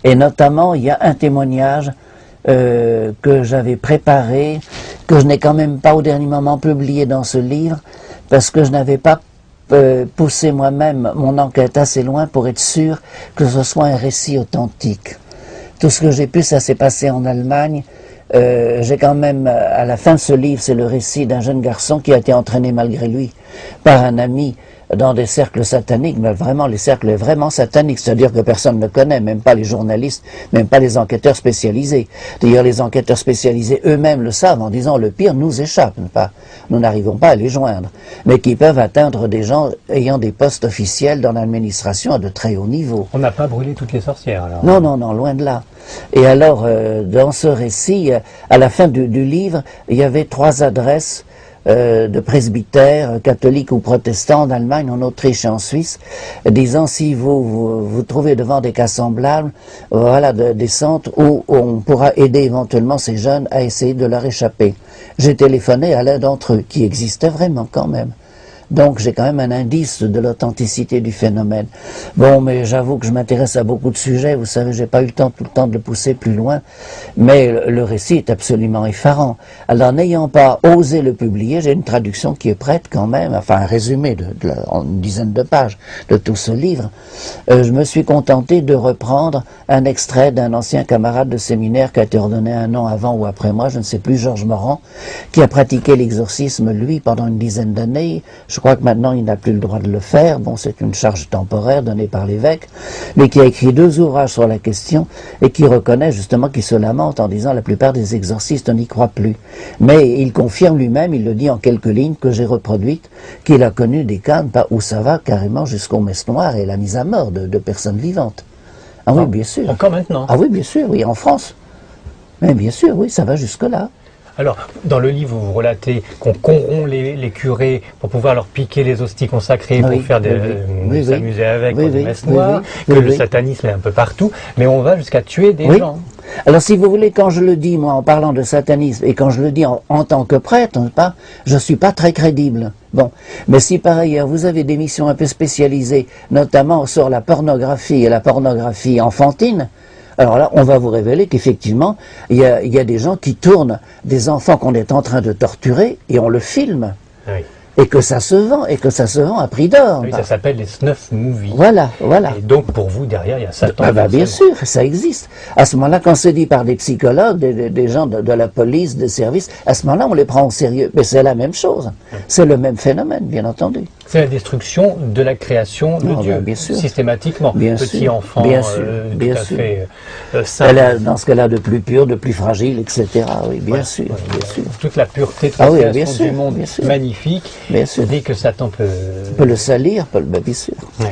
Et notamment, il y a un témoignage que j'avais préparé, que je n'ai quand même pas au dernier moment publié dans ce livre, parce que je n'avais pas poussé moi-même mon enquête assez loin pour être sûr que ce soit un récit authentique. Tout ce que j'ai pu, ça s'est passé en Allemagne. J'ai quand même, à la fin de ce livre, c'est le récit d'un jeune garçon qui a été entraîné malgré lui par un ami dans des cercles sataniques, mais vraiment les cercles vraiment sataniques, c'est-à-dire que personne ne connaît, même pas les journalistes, même pas les enquêteurs spécialisés. D'ailleurs, les enquêteurs spécialisés eux-mêmes le savent en disant le pire nous échappe, pas, nous n'arrivons pas à les joindre, mais qui peuvent atteindre des gens ayant des postes officiels dans l'administration à de très haut niveau. On n'a pas brûlé toutes les sorcières alors? Non, non, non, loin de là. Et alors, dans ce récit, à la fin du livre, il y avait 3 adresses de presbytères, catholiques ou protestants en Allemagne, en Autriche et en Suisse, disant si vous trouvez devant des cas semblables, voilà des centres où on pourra aider éventuellement ces jeunes à essayer de leur échapper. J'ai téléphoné à l'un d'entre eux, qui existait vraiment quand même. Donc j'ai quand même un indice de l'authenticité du phénomène. Bon, mais j'avoue que je m'intéresse à beaucoup de sujets, vous savez, j'ai pas eu tout le temps de le pousser plus loin, mais le récit est absolument effarant. Alors n'ayant pas osé le publier, j'ai une traduction qui est prête quand même, enfin un résumé en une dizaine de pages de tout ce livre. Je me suis contenté de reprendre un extrait d'un ancien camarade de séminaire qui a été ordonné un an avant ou après moi, je ne sais plus, Georges Morand, qui a pratiqué l'exorcisme, lui, pendant une dizaine d'années. Je crois que maintenant il n'a plus le droit de le faire, bon c'est une charge temporaire donnée par l'évêque, mais qui a écrit 2 ouvrages sur la question et qui reconnaît justement qu'il se lamente en disant la plupart des exorcistes n'y croient plus. Mais il confirme lui-même, il le dit en quelques lignes que j'ai reproduites, qu'il a connu des cas où ça va carrément jusqu'aux messes noires et la mise à mort de personnes vivantes. Ah oui, bien sûr. Encore maintenant? Ah oui, bien sûr, oui, en France. Mais bien sûr, oui, ça va jusque-là. Alors, dans le livre, vous relatez qu'on corrompt les curés pour pouvoir leur piquer les hosties consacrées, pour faire s'amuser avec, pour des messes noires, que le satanisme est un peu partout, mais on va jusqu'à tuer des gens. Alors, si vous voulez, quand je le dis, moi, en parlant de satanisme, et quand je le dis en tant que prêtre, je ne suis pas très crédible. Bon, mais si par ailleurs vous avez des missions un peu spécialisées, notamment sur la pornographie et la pornographie enfantine, alors là, on va vous révéler qu'effectivement, il y a des gens qui tournent des enfants qu'on est en train de torturer et on le filme. Oui. Et que ça se vend, à prix d'or. Oui, ça s'appelle les snuff movies. Voilà, voilà. Et donc, pour vous, derrière, il y a Satan. Bien sûr, ça existe. À ce moment-là, quand c'est dit par des psychologues, des gens de la police, des services, à ce moment-là, on les prend au sérieux. Mais c'est la même chose. C'est le même phénomène, bien entendu. C'est la destruction de la création de Dieu, bien sûr. Systématiquement. Petit enfant, bien sûr, tout à fait saint. Dans ce cas-là, de plus pur, de plus fragile, etc. Oui, bien sûr, bien sûr. Toute la pureté de la création du monde magnifique. Bien sûr. Dès que Satan peut le salir, bien sûr. Ouais.